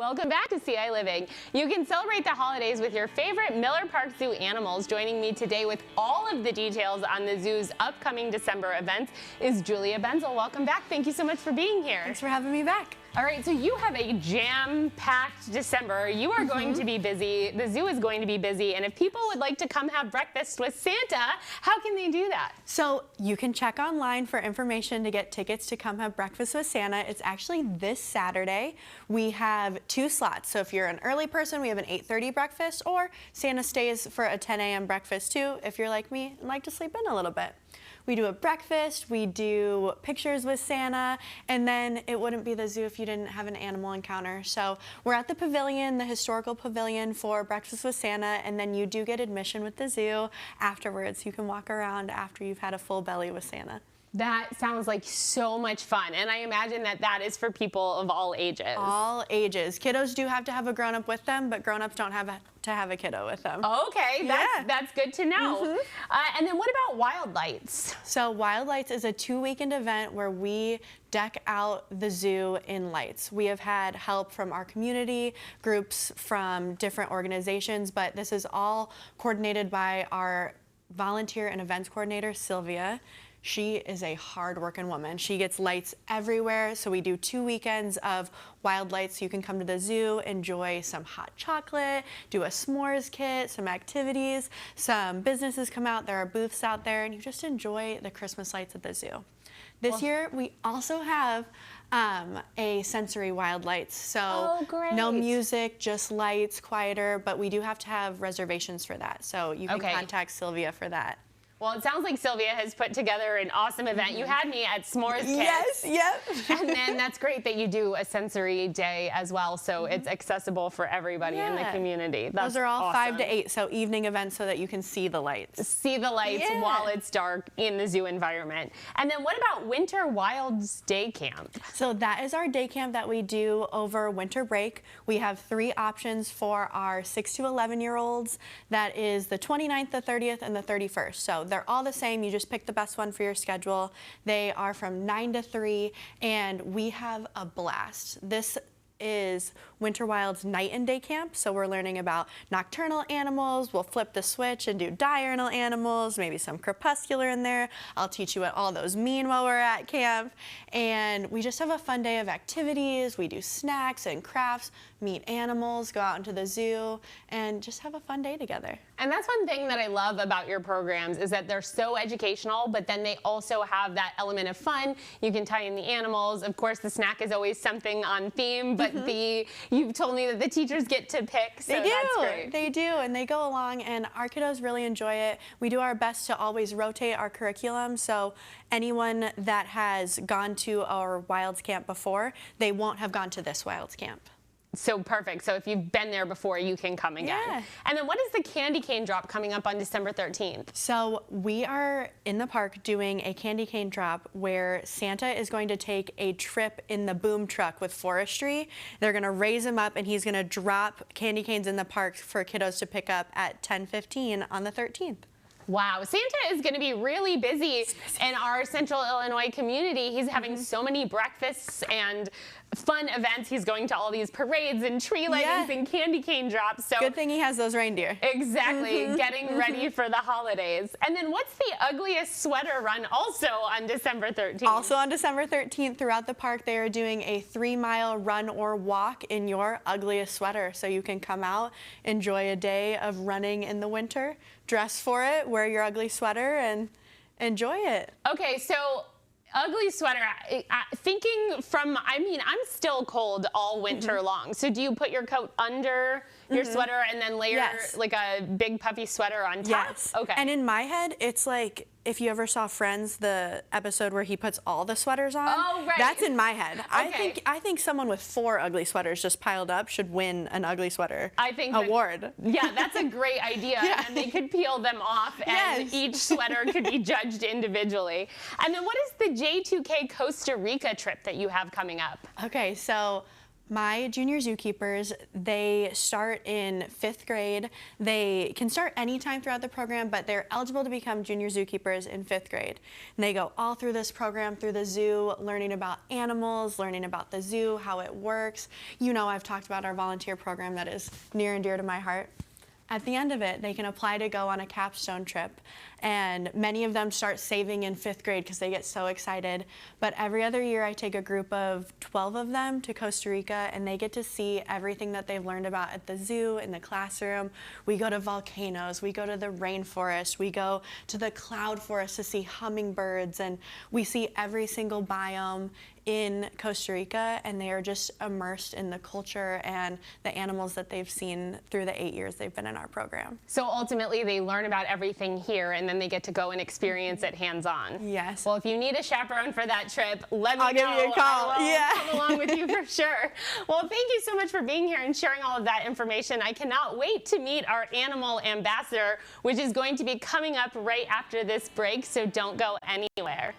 Welcome back to ciLiving. You can celebrate the holidays with your favorite Miller Park Zoo animals. Joining me today with all of the details on the zoo's upcoming December events is Julia Benzel. Welcome back. Thank you so much for being here. Thanks for having me back. All right, so you have a jam-packed December. You are going to be busy. The zoo is going to be busy. And if people would like to come have breakfast with Santa, how can they do that? So you can check online for information to get tickets to come have breakfast with Santa. It's actually this Saturday. We have 2 slots. So if you're an early person, we have an 8:30 breakfast, or Santa stays for a 10 a.m. breakfast too, if you're like me and like to sleep in a little bit. We do a breakfast, we do pictures with Santa, and then it wouldn't be the zoo if you didn't have an animal encounter. So we're at the pavilion, the historical pavilion, for breakfast with Santa, and then you do get admission with the zoo afterwards. You can walk around after you've had a full belly with Santa. That sounds like so much fun, and I imagine that that is for people of all ages. All ages. Kiddos do have to have a grown-up with them, but grown-ups don't have to have a kiddo with them. Okay, that's good to know. And then what about Wild Lights? So Wild Lights is a 2-weekend event where we deck out the zoo in lights. We have had help from our community, groups from different organizations, but this is all coordinated by our volunteer and events coordinator, Sylvia. She is a hard-working woman. She gets lights everywhere, so we do 2 weekends of Wild Lights. You can come to the zoo, enjoy some hot chocolate, do a s'mores kit, some activities, some businesses come out, there are booths out there, and you just enjoy the Christmas lights at the zoo. This year, we also have a sensory Wild Lights, so no music, just lights, quieter, but we do have to have reservations for that, so you can contact Sylvia for that. Well, it sounds like Sylvia has put together an awesome event. You had me at S'mores Kids. Yes, yep. And then that's great that you do a sensory day as well, so it's accessible for everybody in the community. Those are all awesome. 5 to 8, so evening events so that you can see the lights. See the lights while it's dark in the zoo environment. And then what about Winter Wilds Day Camp? So that is our day camp that we do over winter break. We have 3 options for our 6 to 11-year-olds. That is the 29th, the 30th, and the 31st. So they're all the same. You just pick the best one for your schedule. They are from 9 to 3, and we have a blast. This is Winter Wilds Night and Day Camp, so we're learning about nocturnal animals. We'll flip the switch and do diurnal animals, maybe some crepuscular in there. I'll teach you what all those mean while we're at camp. And we just have a fun day of activities. We do snacks and crafts, meet animals, go out into the zoo, and just have a fun day together. And that's one thing that I love about your programs is that they're so educational, but then they also have that element of fun. You can tie in the animals. Of course, the snack is always something on theme, but you've told me that the teachers get to pick, so that's great. They do, and they go along, and our kiddos really enjoy it. We do our best to always rotate our curriculum, so anyone that has gone to our Wilds Camp before, they won't have gone to this Wilds Camp. So perfect. So if you've been there before, you can come again. Yeah. And then what is the candy cane drop coming up on December 13th? So we are in the park doing a candy cane drop where Santa is going to take a trip in the boom truck with forestry. They're going to raise him up, and he's going to drop candy canes in the park for kiddos to pick up at 10:15 on the 13th. Wow, Santa is going to be really busy in our Central Illinois community. He's having so many breakfasts and fun events. He's going to all these parades and tree lightings and candy cane drops. So good thing he has those reindeer. Exactly, getting ready for the holidays. And then what's the ugliest sweater run also on December 13th? Also on December 13th, throughout the park, they are doing a 3-mile run or walk in your ugliest sweater. So you can come out, enjoy a day of running in the winter, dress for it, wear your ugly sweater, and enjoy it. Okay, so ugly sweater, thinking from, I mean, I'm still cold all winter long. So do you put your coat under your sweater and then layer like a big puffy sweater on top? Yes. Okay. And in my head, it's like, if you ever saw Friends, the episode where he puts all the sweaters on, that's in my head. I think someone with 4 ugly sweaters just piled up should win an ugly sweater award. Yeah, that's a great idea. And they could peel them off, and each sweater could be judged individually. And then what is the J2K Costa Rica trip that you have coming up? Okay, so My junior zookeepers, they start in 5th grade. They can start anytime throughout the program, but they're eligible to become junior zookeepers in 5th grade. And they go all through this program, through the zoo, learning about animals, learning about the zoo, how it works. You know, I've talked about our volunteer program that is near and dear to my heart. At the end of it, they can apply to go on a capstone trip, and many of them start saving in 5th grade because they get so excited. But every other year, I take a group of 12 of them to Costa Rica, and they get to see everything that they've learned about at the zoo, in the classroom. We go to volcanoes, we go to the rainforest, we go to the cloud forest to see hummingbirds, and we see every single biome in Costa Rica, and they are just immersed in the culture and the animals that they've seen through the 8 years they've been in our program. So ultimately they learn about everything here and then they get to go and experience it hands-on. Yes. Well, if you need a chaperone for that trip, let me know. I'll give you a call. I will Yeah. come along with you for sure. Well, thank you so much for being here and sharing all of that information. I cannot wait to meet our animal ambassador, which is going to be coming up right after this break, so don't go anywhere.